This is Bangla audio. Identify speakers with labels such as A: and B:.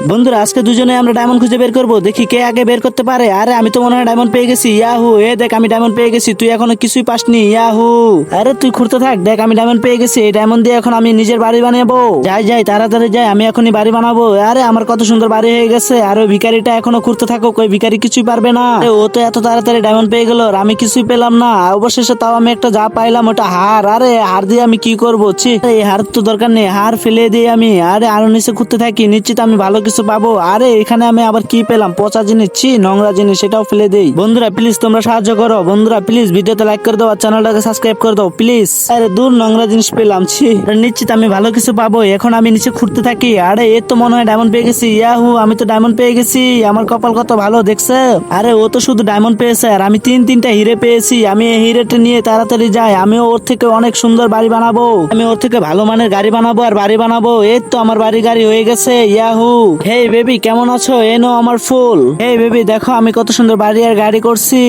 A: বন্ধুরা আজকে দুজনে আমরা ডায়মন্ড খুঁজে বের করবো, দেখি কে আগে বের করতে পারে। আরে আমি তো মনে হয় ডায়মন্ড পেয়ে গেছি। ইয়াহু, এ দেখ আমি ডায়মন্ড পেয়ে গেছি, তুই এখনো কিছুই পাসনি। ইয়াহু, আরে তুই খুঁড়তে থাক, দেখ আমি ডায়মন্ড পেয়ে গেছি। এই ডায়মন্ড দিয়ে এখন আমি নিজের বাড়ি বানাবো। যাই যাই তাড়াতাড়ি যাই, আমি এখনই বাড়ি বানাবো। আরে আমার কত সুন্দর বাড়ি হয়ে গেছে। আর ওই ভিখারিটা এখনো খুঁড়তে থাকুক, ওই ভিখারি কিছুই পারবে না। আরে ও তো এত তাড়াতাড়ি ডায়মন্ড পেয়ে গেল আর আমি কিছুই পেলাম না। অবশেষে তাও আমি একটা যা পাইলাম ওটা হার। আরে হার দিয়ে আমি কি করবো? ছি, এই হার তো দরকার নেই, হার ফেলে দিই আমি। আরে আরো নিচে খুঁড়তে থাকি, নিশ্চিত আমি ভালো কিছু পাবো। আরে এখানে আমি আবার কি পেলাম? পচা জিনিস, ছি, নোংরা জিনিস, সেটাও ফেলে দেই। বন্ধুরা প্লিজ তোমরা সাহায্য করো, বন্ধুরা প্লিজ ভিডিওতে লাইক করে দাও আর চ্যানেলটাকে সাবস্ক্রাইব করে দাও প্লিজ। আরে দূর, নোংরা জিনিস পেলাম, ছি। নিশ্চিত আমি ভালো কিছু পাবো। এখন আমি নিচে খুঁড়তে থাকি। আরে এর তো মনে হয় ডায়মন্ড পেয়ে গেছি। ইয়াহু, আমি তো ডায়মন্ড পেয়ে গেছি। আমার কপাল কত ভালো দেখছে। আরে ও তো শুধু ডায়মন্ড পেয়েছে আর আমি তিনটা হিরে পেয়েছি। আমি এই হিরেটা নিয়ে তাড়াতাড়ি যাই, আমিও ওর থেকে অনেক সুন্দর বাড়ি বানাবো। আমি ওর থেকে ভালো মানের গাড়ি বানাবো আর বাড়ি বানাবো। এই তো আমার বাড়ি গাড়ি হয়ে গেছে। ইয়াহু, হেই বেবি কেমন আছো? এনো আমার ফুল। হেই বেবি দেখো আমি কত সুন্দর বাড়ি আর গাড়ি করছি।